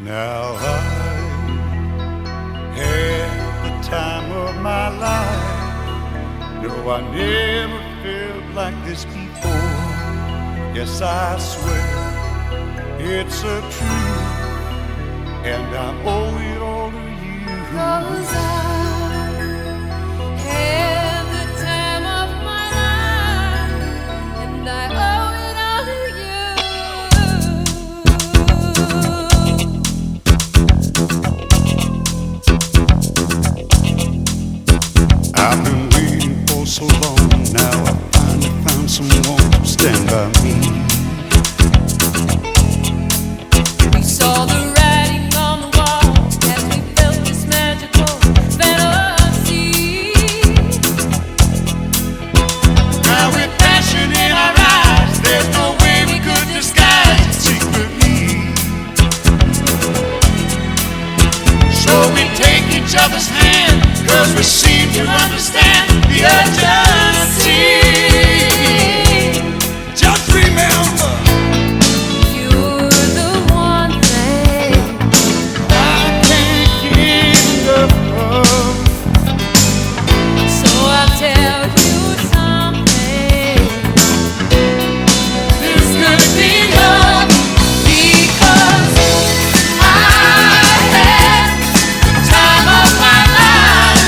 Now I had the time of my life. No, I never felt like this before. Yes, I swear it's a truth, and I owe it all to you. 'Cause I had the time of my life, and I owe it all to you. I've been waiting for so long. Now I finally found someone to stand by me. We saw the writing on the wall as we felt this magical fantasy. Now with passion in our eyes, there's no way we could disguise it secretly. So we take each other's hand, 'cause we seem to understand the urgency. Just remember, You're the one thing I can't get enough of. so I'll tell you something. There's gonna be love, Because I had the time of my life.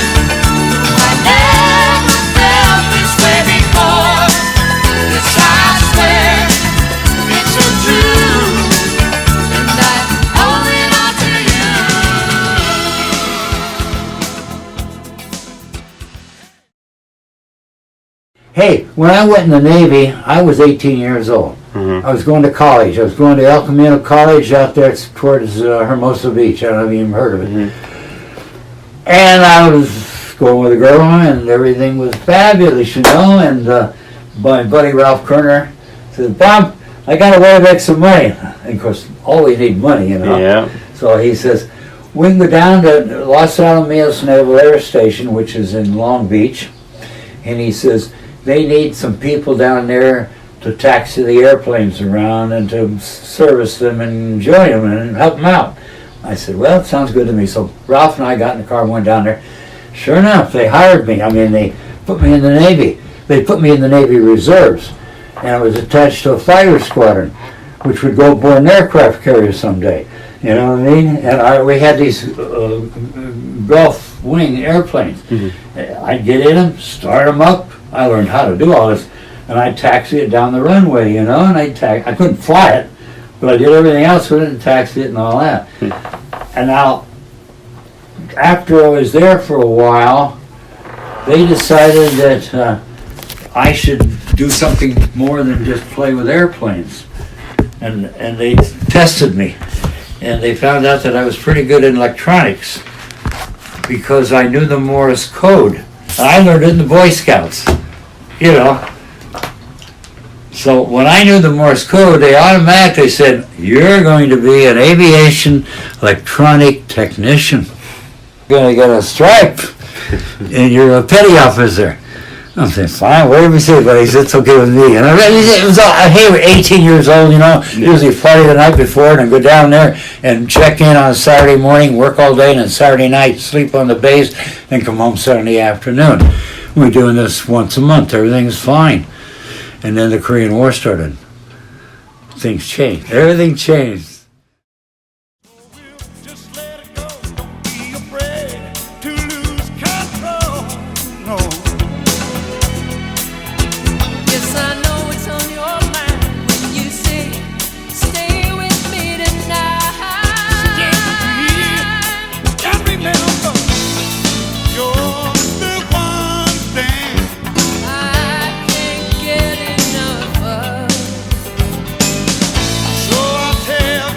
I never felt this way before. Yes, I swear it's so true. and I owe it all to you. Hey, when I went in the Navy, I was 18 years old. I was going to college. I was going to El Camino College out there towards Hermosa Beach. I don't know if you've even heard of it. And I was going with a girl, and everything was fabulous, you know. And my buddy Ralph Kerner said, "Bob, I got a way to make some money." And of course, always need money, you know. Yeah. So he says, "We can go down to Los Alamitos Naval Air Station, which is in Long Beach." And he says, "They need some people down there to taxi the airplanes around and to service them and enjoy them and help them out." I said, "Well, it sounds good to me." So Ralph and I got in the car and went down there. Sure enough, they hired me. I mean, they put me in the Navy. They put me in the Navy Reserves. And I was attached to a fighter squadron, which would go aboard an aircraft carrier someday. You know what I mean? And we had these Gulf wing airplanes. I'd get in them, start them up. I learned how to do all this, and I'd taxi it down the runway, you know. And I couldn't fly it, but I did everything else with it and taxi it and all that. And now, after I was there for a while, they decided that I should do something more than just play with airplanes, and they tested me. And they found out that I was pretty good in electronics because I knew the Morse code. I learned it in the Boy Scouts, you know. So when I knew the Morse code, they automatically said, "You're going to be an aviation electronic technician. You're going to get a stripe, and you're a petty officer." I'm saying, "Fine, whatever you say, buddy." He said, "It's okay with me." And it was all, hey, we're 18 years old, you know, usually party the night before and then go down there and check in on Saturday morning, work all day, and then Saturday night, sleep on the base, then come home Saturday afternoon. We're doing this once a month. Everything's fine. And then the Korean War started. Things changed. Everything changed. Just let it go. Don't be afraid to lose control. No. Yes, I know it's on your mind when you say, "Stay with me tonight." Just remember, you're the one thing I can't get enough of. So I'll tell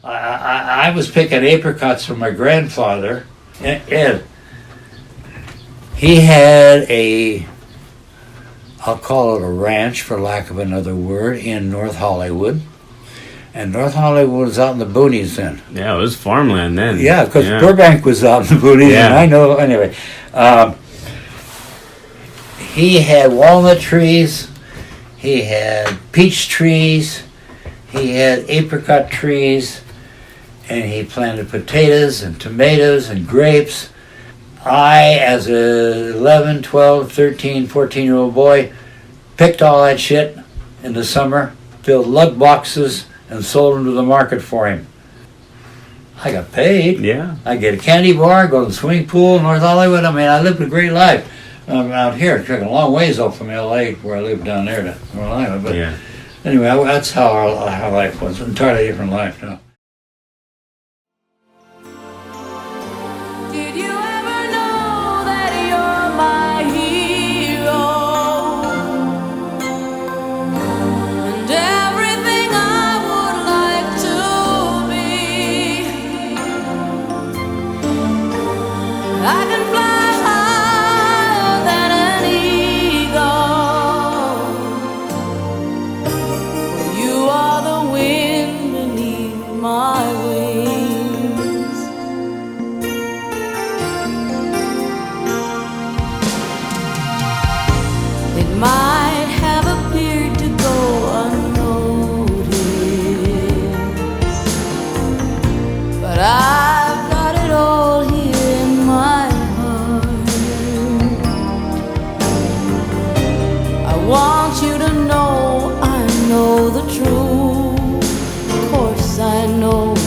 I was picking apricots for my grandfather, Ed. He had I'll call it a ranch for lack of another word, in North Hollywood. And North Hollywood was out in the boonies then. Yeah, it was farmland then. Yeah, because Burbank was out in the boonies, and I know, anyway. He had walnut trees, he had peach trees, he had apricot trees, and he planted potatoes and tomatoes and grapes. I, as a 11, 12, 13, 14-year-old boy, picked all that shit in the summer, filled lug boxes, and sold them to the market for him. I got paid. Yeah. I get a candy bar, go to the swimming pool in North Hollywood. I mean, I lived a great life. Out here, it took a long ways off from L.A., where I lived down there, to North Hollywood. But anyway, that's how our life was. An entirely different life now. Did you ever know that you're my hero? And everything I would like to be. I can fly higher than an eagle. You are the wind beneath my wings. It might have appeared to go unnoticed, but I've got it all here in my heart. I want you to know I know the truth. Of course I know it.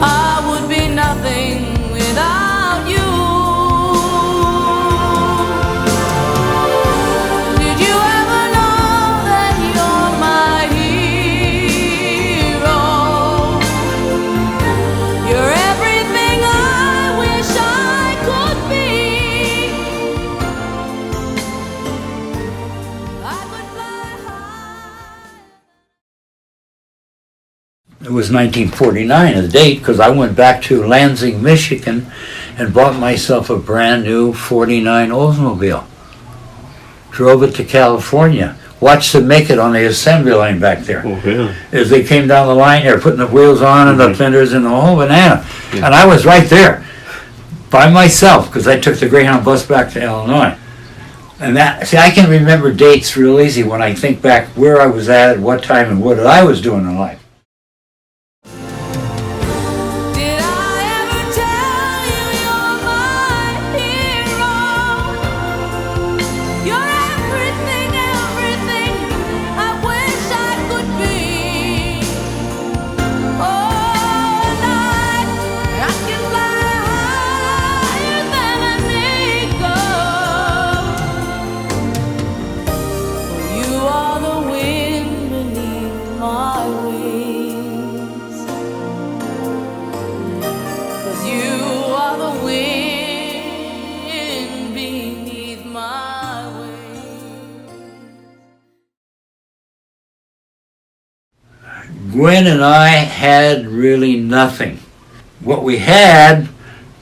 I would be nothing without you. Did you ever know that you're my hero? You're everything I wish I could be. I could fly high. It was 1949, the date, because I went back to Lansing, Michigan, and bought myself a brand new 49 Oldsmobile. Drove it to California. Watched them make it on the assembly line back there. Oh, yeah. As they came down the line, they were putting the wheels on and the fenders and the whole banana. Yeah. And I was right there by myself, because I took the Greyhound bus back to Illinois. And I can remember dates real easy when I think back where I was at what time, and what I was doing in life. Did I ever tell you you're my hero? You're everything, everything I wish I could be. Oh, night I can fly higher than an eagle. You are the wind beneath my wings. 'Cause you are the wind beneath my wings. Gwen and I had really nothing. What we had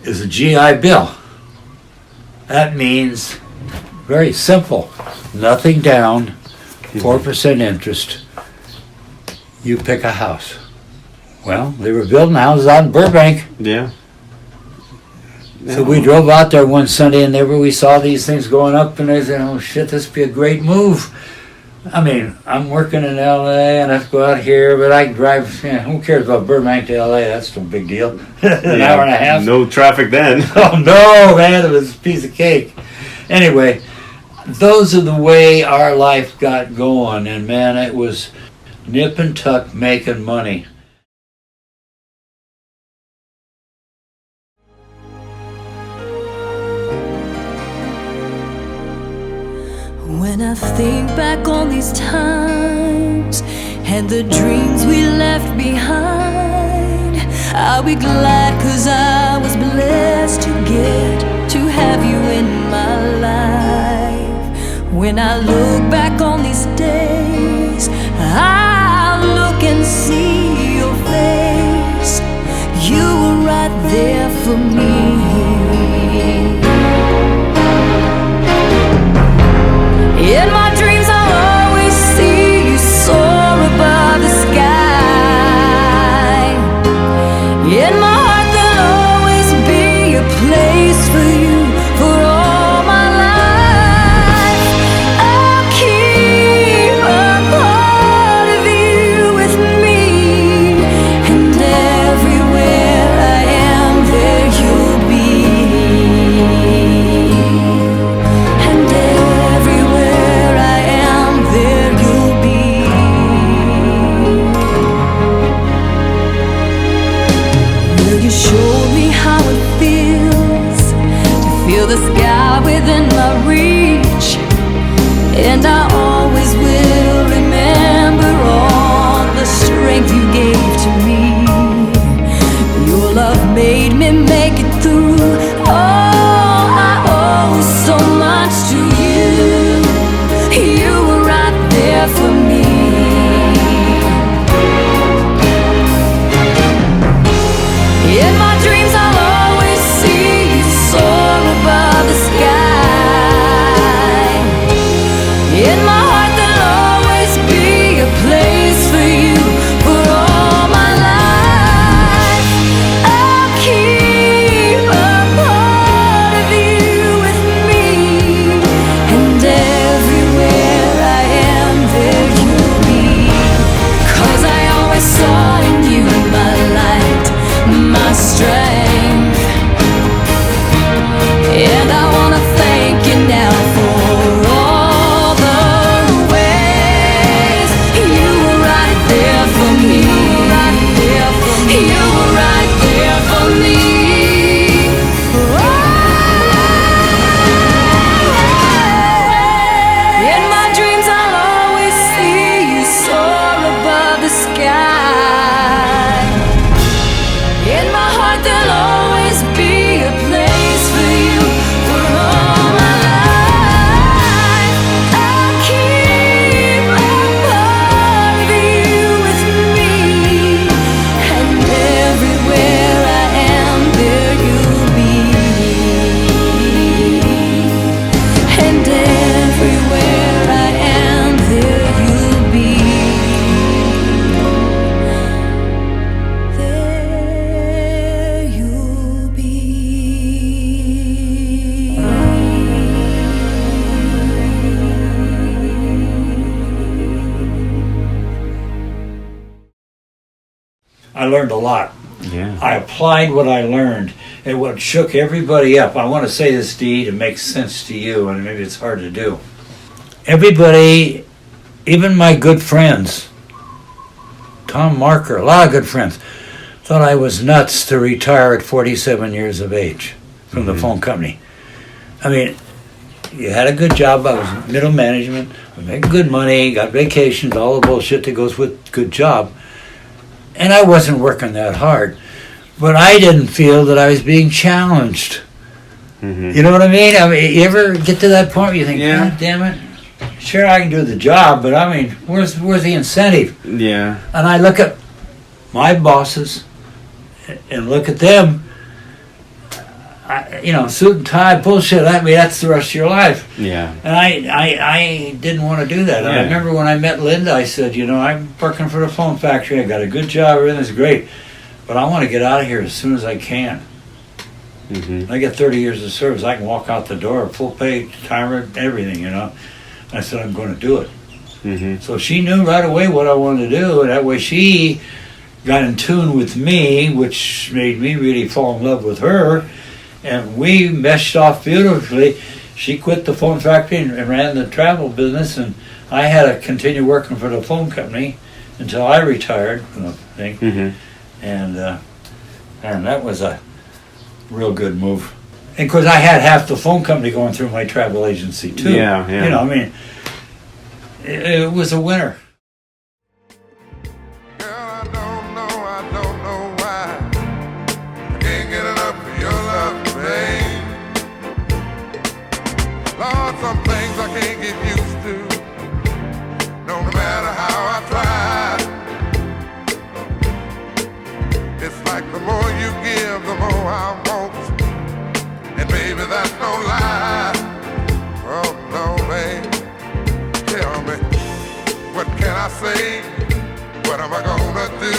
is a GI Bill. That means, very simple, nothing down, 4% interest. You pick a house. Well, they were building houses out in Burbank. Yeah. So we drove out there one Sunday, and we saw these things going up, and I said, oh shit, this would be a great move. I mean, I'm working in LA and I have to go out here, but I can drive, who cares about Burbank to LA? That's no big deal. An hour and a half. No traffic then. Oh no, man, it was a piece of cake. Anyway, those are the way our life got going, and man, it was nip and tuck making money. When I think back on these times and the dreams we left behind, I'll be glad 'cause I was blessed to get to have you in my life. When I look back on these days, I'll look and see your face. for me. In my dreams I'll always see you soar above the sky. In my heart there'll always be a place for you for all my life. I'll keep a part of you with me, and everywhere I am there you'll be, and everywhere I am there you'll be. Will you show me how it feels to feel the sky within my reach? And I always will remember all the strength you gave to me. Your love made me make it through. Oh, I owe so much to you. You were right there for me. In my dreams I'll always see you soar above the sky. In my heart there'll always be a place for you for all my life. I'll keep a part of you with me, and everywhere I am there you'll be. 'Cause I always saw in you my light, my strength. And I wanna thank you now for all the ways you were right there for me. You were right there for me. In my dreams I'll always see you soar above the sky. In my heart there'll always be a place for you for all my life. I'll keep a part of you with me, and everywhere I am there you'll be, and everywhere I am there you'll be. There you'll be. I learned a lot. Yeah. I applied what I learned, and what shook everybody up. I want to say this, Dee, to make sense to you, and maybe it's hard to do. Everybody, even my good friends, Tom Marker, a lot of good friends, thought I was nuts to retire at 47 years of age from the phone company. I mean, you had a good job. I was middle management. I was making good money, got vacations, all the bullshit that goes with good job. And I wasn't working that hard. But I didn't feel that I was being challenged. You know what I mean? You ever get to that point where you think, Yeah. God damn it, sure I can do the job, but I mean, where's the incentive? Yeah. And I look at my bosses and look at them, suit and tie, bullshit. I mean, that's the rest of your life. Yeah. And I didn't want to do that. Yeah. I remember when I met Linda, I said, I'm working for the phone factory. I got a good job. Everything's great. But I want to get out of here as soon as I can. I get 30 years of service. I can walk out the door, full pay, timer, everything, I said, I'm going to do it. So she knew right away what I wanted to do. And that way she got in tune with me, which made me really fall in love with her. And we meshed off beautifully. She quit the phone factory and ran the travel business, and I had to continue working for the phone company until I retired from the thing. And that was a real good move. And of course, I had half the phone company going through my travel agency too. Yeah. It was a winner. Girl, I don't know why I can't get enough of your love, babe. Lord, some things I can't get used to, no matter how I try. It's like the more you give, the more I want. that's no lie. Oh no, babe. Tell me, what can I say? What am I gonna do?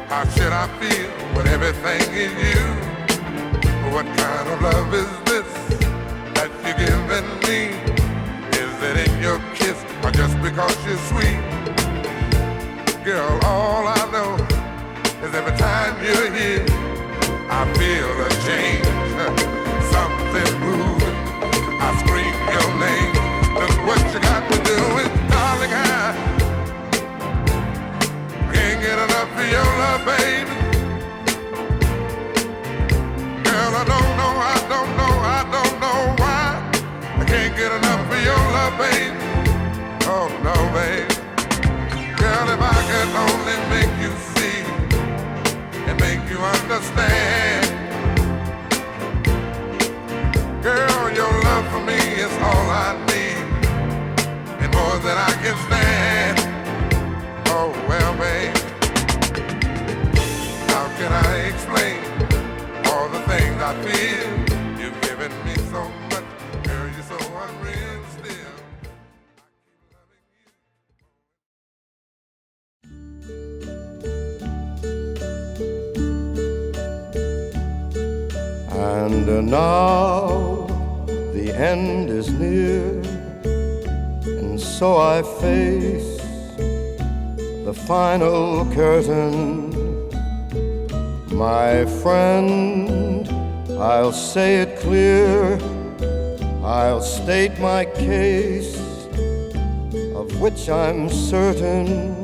How should I feel when everything is you? What kind of love is this that you're giving me? Is it in your kiss or just because you're sweet? Girl, all I know is every time you're here, I feel a change, something moving. I scream your name. Look what you got me doing, darling. I can't get enough of your love, baby. Girl, I don't know why I can't get enough of your love, baby. Oh no, baby. Girl, if I could only make you see and make you understand. Girl, your love for me is all I need and more than I can stand. Oh well, babe, how can I explain all the things I feel? You've given me so much, girl, you're so unreal still. And now the end is near, and so I face the final curtain. My friend, I'll say it clear, I'll state my case, of which I'm certain.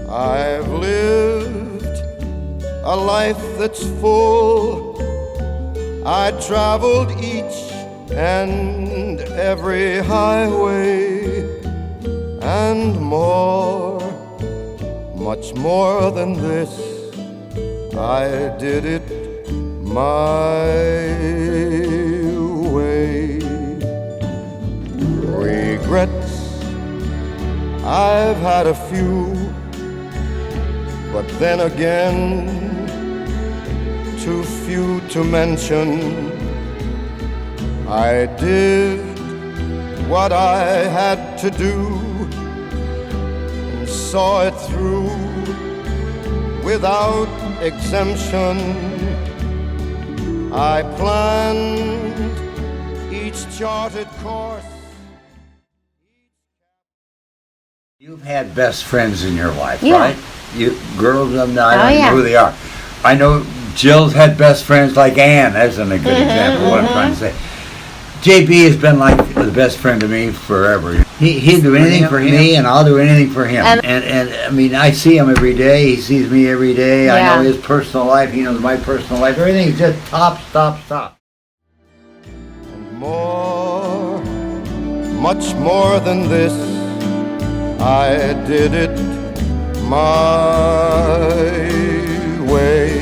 I've lived a life that's full. I traveled each and every highway and more, much more than this. I did it my way. Regrets, I've had a few, but then again, too few to mention. I did what I had to do and saw it through without exemption. I planned each charted course. You've had best friends in your life, Yeah. right? You girls, I don't Oh, yeah. know who they are. I know Jill's had best friends like Ann. That's a good example of what I'm trying to say. JB has been like the best friend to me forever. He'd do anything for me, and I'll do anything for him. And I mean, I see him every day. He sees me every day. I Yeah. know his personal life. He knows my personal life. Everything's just top. And more, much more than this, I did it my way.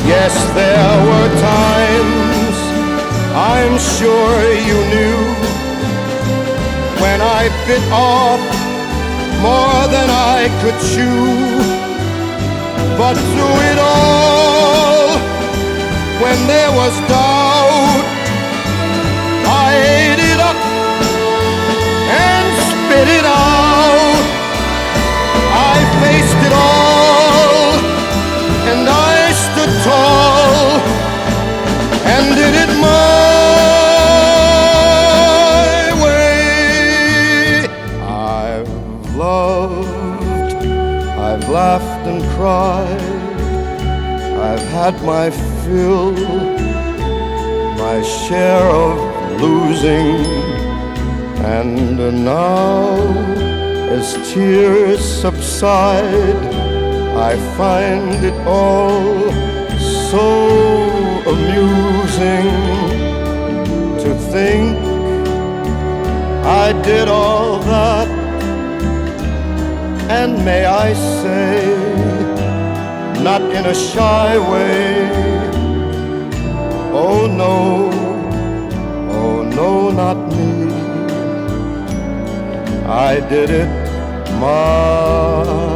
Yes, there were times, I'm sure you knew, when I bit off more than I could chew. But through it all, when there was doubt, I ate it up and spit it out. I faced it all, and I stood tall and did it my way. I've loved, I've laughed and cried, I've had my fill, my share of losing, and now as tears subside, I find it all so amusing to think I did all that, and may I say, not in a shy way, oh no, not me. I did it my